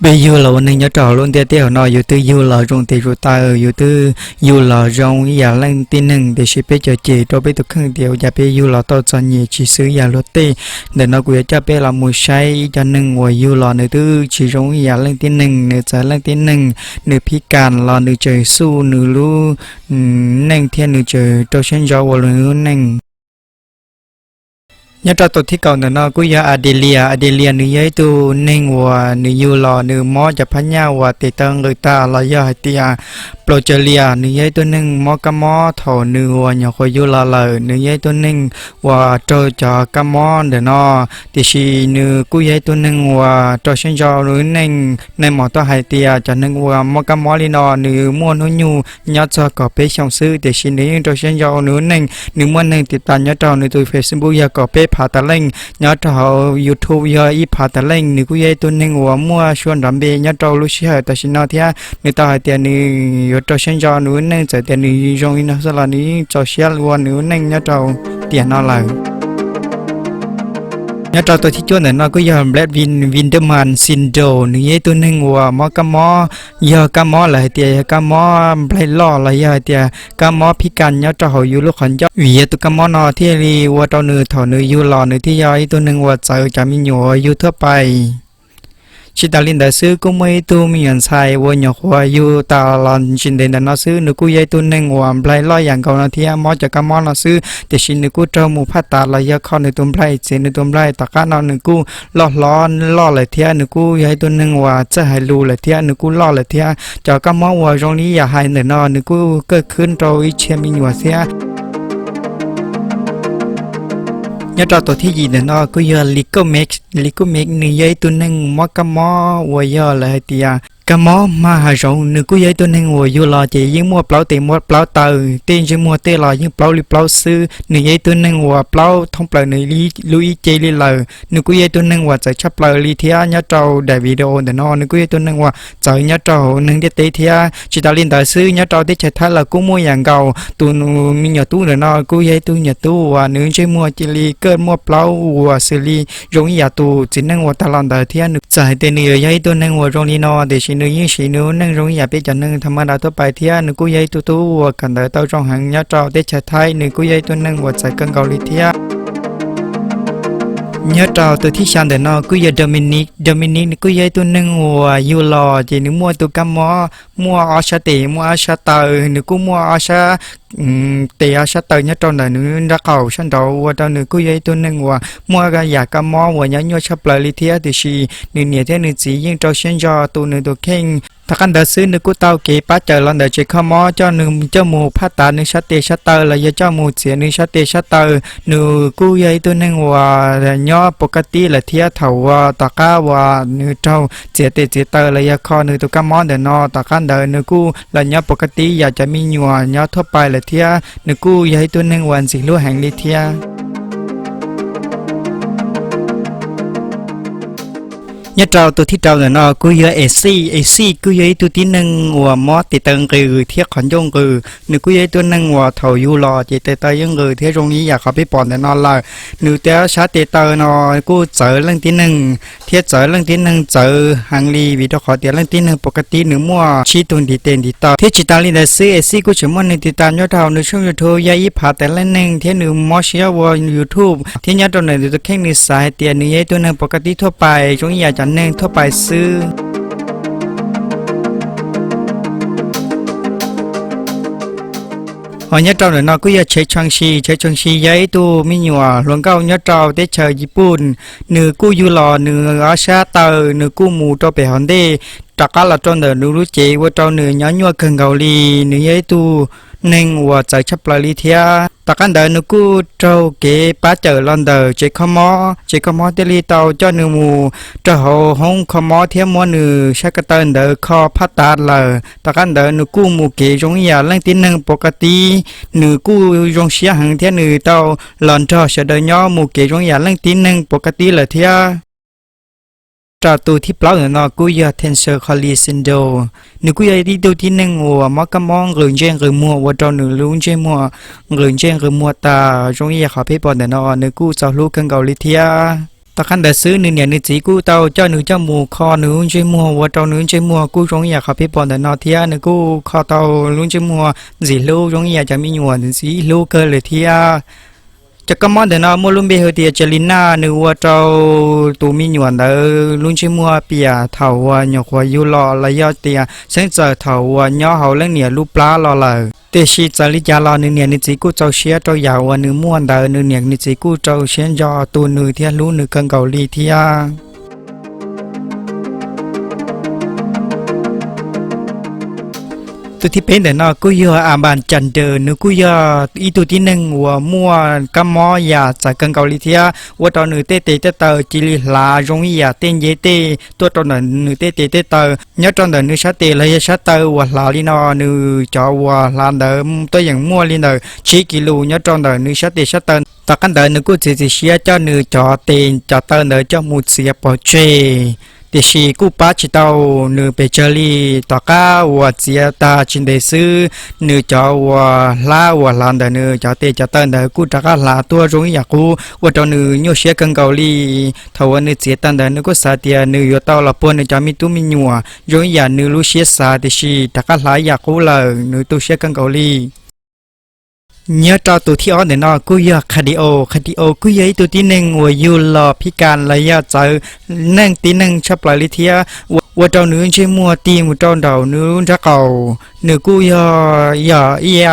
bây giờ là nên nhớ trò luôn tiếp theo nóอยู่từ là trong từ rồi taอยู่từ là trong nhà lên tin hưng để ship cho chị cho bây tục khăn điều nhà bây là tao cho nhị chỉ sử nhà lót tê để nó cũng cho bây là mùi say cho nên ngồi là nơi thứ chỉ trong nhà lên tin hưng nơi trái lên tin hưng nơi phi càn là nơi trời su nơi lu nên thiên nơi trời cho sinh ra vào nơi nên nhớ cho tôi thích câu nữa nó cũng giờ Adelia nữ giới tu nên và nữ yêu lò nữ mòจะพันยาว่าติดตั้งเลยตาลอยให้ตีอาโปรเจเลียnữ giới tu nên mòกะมอถอnữว่าnhỏคอยอยู่ละเลยnữ giới tu nênว่าโจจะกะมอเดนอติชีnữกูgiới tu nênว่าโจเชนจอหรือnênในหมอตัวให้ตีอาจะนึงว่ามอกะมอลีนอnữม้วนหูnhớ cho có bé trong sưติชีnữโจเชนจอหรือnên nữม้วนนึงติดตามnhớจอในตัว Facebook อยากก็béพาตะเล่งnhớ trò YouTube giờ ít phá tờ lên nếu cứ vậy tôi nên ngồi mua xuân đam bê nhớ trò lúc xưa ta xin nói thế người ta hỏi tiền này trò sinh cho nữa nên trả tiền này trong nó sẽ là ní trò xe luôn nữa nên nhớ trò tiền nó là nhớ trò tôi thích chỗ này nó cứ giờ Black Winterman syndrome nếu vậy tôi nên ngồi mò cá mò giờ cá mò là tiền cá mò Black Law là giờ tiền cá mò phi can nhớ trò hồi lúc còn cho vì tôi cá mò nó thì đi qua trò nửa thọ nửa yêu lò nửa thì giờ tôi nên qua chơi chả mi nhổ YouTube bài chỉ ta linh đại sứ cũng mấy tu mi nhận sai vô nhỏ qua yêu ta làm chuyện đến nó sứ nữ cô dây tu nên ngồi play lo dạng cầu nó thì mò cho cá mò nó sứ để xin nữ cô trâu một phát ta là giờ con nữ tuần play xin nữ tuần play tất cả nó nữ cô lo lại thì nữ cô dây tu nên ngồi chơi hai lù lại thì nữ cô lo lại thì cho cá mò ngồi trongนี้อย่าให้nữ cô cơ khơi trâu ít xem mi nhọ thì nhớ cho tôi thấy gì nữa nó cứ giờ lico make nữ giấy tôi nên mò cá mò và giờ lại thì cá mò mà hà rộng nữ cứ giấy tôi nên ngồi vô lò chỉ những mua plau tờ tiền chỉ mua tiền là những plau sư nữ giấy tôi nên ngồi plau thông plau nữ lui chơi đi lờ nữ cứ giấy tôi nên ngồi chạy chấp lờ đi thia nhớ trâu đại video để nó nữ cứ giấy tôi nên ngồi chạy nhớ trâu nên cái tê thia chỉ ta liên đại sư nhớ trâu tí chạy thay là cũng mua hàng gầu tụi mình nhớ tu để nó cứ giấy tôi nhớ tu và nữ chỉ mua chỉ li cơ mua plau và xử lý giống như tu chỉ nên ngồi ta làm đại thia nữ chạy tiền nữ giấy tôi nên ngồi trong đi nó để nữ như sĩ nữ nên giống như bây giờ nên tham gia tổ bài thia nữ cô dây tu và cần đợi tao trong hàng nhớ trò để chạy thay nữ cô dây tu nên và chạy cân cầu lý thia nhớ trò tôi thích sang để nó cứ giờ Dominic cứ vậy tôi nâng mùa yêu lò chỉ nếu mua tôi cam mua ở sa tì mua ở sa tờ nếu cũng mua ở sa tì ở sa tờ nhớ trò này nếu đã cầu sang đầu và trò nếu cứ vậy tôi nâng mua cái giả cam và nhớ nhớ sắp lại thì thì chỉ nếu thế nếu chỉ nhưng trò sinh cho tôi nếu tôi khenถ้ากันเดินซื้อนึกกูเต้าเก็บป้าเจอแล้วเดี๋ยวจะเข้ามอเจ้าหนึ่งเจ้าหมูพัดตาหนึ่งชัดเตชัดเตอร์เลยเจ้าหมูเสียหนึ่งชัดเตชัดเตอร์หนึ่งกูยัยตัวหนึ่งว่าย่อปกติเลยเทียเถาว่าตะก้าว่าหนึ่งเจ้าเสียเตเสียเตอร์เลยคอหนึ่งตัวก้ามอเดี๋ยวนอตะกันเดินหนึ่งกูเลยย่อปกติอยากจะมีหนัวย่อทั่วไปเลยเทียหนึ่งกูยัยตัวหนึ่งวันสิรู้แห่งลิเทียnhớ trâu tôi thích trâu là nó cứ giờ AC cứ giờ tôi tin năng và mót thì tăng người thiết khoản trong người nếu cứ giờ tôi năng và thầu du lò chỉ tới tới những người thiết trong ýอยากเขาไปปอนแต่นอนlà nếu té sát tới tới nó cứ chở lên tin năng thiết chở lên tin năng chở hàng ly vì đó khó tiền lên tin năng ปกติnếu mua chi tuần thì tiền thì tao thiết chỉ tao đi làซื้อ AC กูchỉ muốn nên thì tao nhớ trâu nếu trong YouTube ya ít pháแต่lên năng thiết nếu mót share vào YouTube thiết nhớ trâu này tôi khen nếu xài tiền nếu vậy tôi năng ปกติทั่วไปtrong ýอยากจะnênทั่วไปซื้อhọ nhớ trâu nó cứ giờ chơi chang xi giấy tu mi nhòa luồng cao nhớ trâu để chờ Japan nửa cu du lò nửa ở xa tờ nửa cu mù cho bể hòn đê tất cả là trong đời nửa chế qua trâu nửa nhớ nhua cần gạo lì nửa giấy tu nên và chạy chấp lại lý thia tất cả đời nửa cu trâu kế bá chờ lần đời chế không mò để li tàu cho nửa mù trâu hồ hông không mò thêm mò nửa sắc cái tên đời kho phát đạt là tất cả đời nửa cu mù kế giống như lên tin năng ปกติnửa cu giống xia hàng thế nửa tàu lần trò sẽ đời nhỏ mù kế giống như lên tin năng ปกติlà thia trò tuที่เปล่าเนาะกูอยาก tensor colli syndrome นึกกูอยากที่ตัวที่หนึ่งว่ามักกะมองเรื่องเจงเรื่องมัวว่าตอนหนึ่งลุงเจงมัวเรื่องเจงเรื่องมัวตาจงอยากขอพี่ปอนแต่เนาะนึกกูจะรู้กันเกาหลีเทีย ตะคันเดซื้อหนึ่งเนี่ยหนึ่งจีกู้เตาเจ้าหนึ่งเจ้าหมูคอหนึ่งใช้มัววัวเตาหนึ่งใช้มัวกู้จงอยากขับพี่ปอนแต่นอเทียหนึ่งกู้คอเตาลุงใช้มัวสีลูกจงอยากจะมีหยวนสีลูกเกินเลยเทียจะก็มองแต่นอมัวลุงเบลเตียเจลิน่าหนึ่งวัวเตาตูมีหยวนเดอลุงใช้มัวเปียเถาวัวหยกวัวยูรอระยะเตียเส้นเจอเถาวัวย่อเขาเล่นเนี่ยลูกปลารอเลยเตชีจาริยาลอหนึ่งเนี่ยนิจิกู้เจ้าเชียเจ้ายาวหนึ่งม้วนเดอหนึ่งเนี่ยนิจิกู้เจ้าเชียนยอตัวหนึ่งเทียรู้หนึ่งกันเกาหลีเทียตัวที่เป็นแต่นอกูยออาบานจันเดอนึกกูยออีตัวที่หนึ่งวัวมัวกำมอยาจากกันเกาหลีเทียว่าตอนหนึ่งเตเตเตเตอจิลิลาจงยาเต้นเยเตตัวตอนหนึ่งเตเตเตเตอย้อนตอนหนึ่งชัดเตเลยชัดเตอว่าลาลินอหนึ่งจอว่าลานเดิมตัวอย่างมัวลินเดอชิกิลูย้อนตอนหนึ่งชัดเตชัดเตอตะกันเดินนึกกูจะเชียเจ้าหนึ่งจอเตนจอเตอเนอเจ้ามุดเสียปอเจเดชีกูป้าชิตาวเนื้อเปเจอรี่ต่อก้าวัวเสียตาชินเดซื้อเนื้อจอวัวลาวัวลานเดเนื้อจอเตจอเตนเดกูตะก้าลาตัวจงอยากกูว่าตอนเนื้อโยเชียกันเกาหลีทว่าเนื้อเสียตันเดเนื้อกูสาเตียเนื้อยตาวละปนเนื้อจามิตุมิญัวจงอยากเนื้อลูเชียสาเดชีตะก้าลาอยากกูเลยเนื้อตัวเชียกันเกาหลีเนื้อตัวตัวที่อ่อนเนอกูอยากคดีโอกูอยากตัวที่หนึ่งว่าอยู่รอพิการระยะเจอนั่งตีหนึ่งชับปลายลิเทียว่าเจ้าเนื้อใช้มัวตีมัวเจ้าเดาเนื้อจะเก่าเนื้อกูอยากเอีย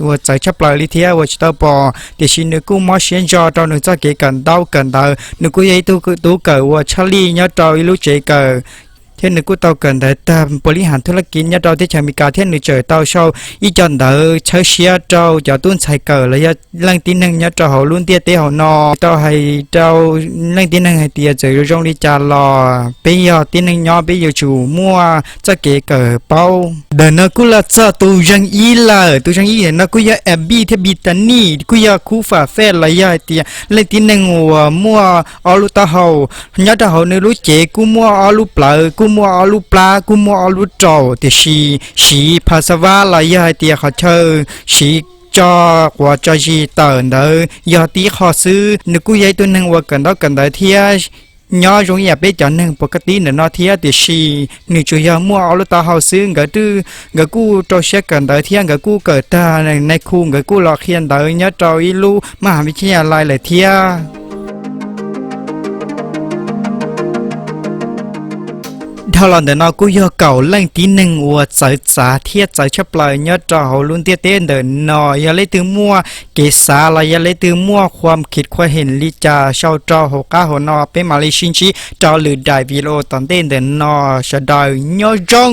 ว่าใจชับปลายลิเทียว่าจะปอเดี๋ยวชิเนื้อกูมาเชียนจอเจ้าเนื้อจะเกี่ยกันเดากันเดาเนื้อกูอยากตัวเกิดว่าชาลีเนื้อเจ้าอีลูกเจเกิดเที่ยนึกกูเตาเกินแต่ตามบริหารธุรกิจเนี่ยเราที่จะมีการเที่ยนึกเจอเตาเช่าอีจันเดอเชื้อเชียเจ้าจะตุ้นใช้เกิดระยะลังตีนึงเนี่ยเจ้าเขาลุ้นเตี้ยเตี้ยเขานอเจ้าให้เจ้าลังตีนึงให้เตี้ยเจอจงลิจารอไปยอตีนึงย่อไปยอจูมัวจะเก๋เกิดเป้าเดินนักกูละเจ้าตัวยังอีละตัวยังอีเนี่ยนักกูอยากแอบบีเทบิตานี่กูอยากคู่ฝ่าแฟระยะเตี้ยลังตีนึงหัวมัวอาลุตาเขาเนี่ยเจ้าเขาในรู้เจกูมัวอาลุปลากูมัวอาลูปลากูมัวอาลูจอแต่ชีภาษาวาลายาเตียเขาเชอชีจอกว่าจอจีเตินเดอยาตีขอซื้อนึกกูยัยตัวหนึ่งว่ากันดอกกันได้เทียย่อจงอย่าไปจอหนึ่งปกติเนนอเทียแต่ชีนึกจะยามัวอาลูตาเขาซื้อก็ดื้อก็กูจอเช็คกันได้เทียก็กูเกิดตาในคูก็กูหลอกเขียนได้เนี่ยจออีลูมหาวิทยาลัยเลยเทียถ้าเราเดินเอากูยอเก่าเล่งตีหนึ่งวัวใจสาเทียใจชับเลยยอดจอเขาลุ้นเตี้ยเต้นเดินนอย่าเลยตือมัวเกษาละอย่าเลยตือมัวความคิดความเห็นลิจาชาวจอหก้าหัวนอเป็นมาเลชินชีจอหรือได้วิโรตอนเต้นเดินนอชะดอยยอจง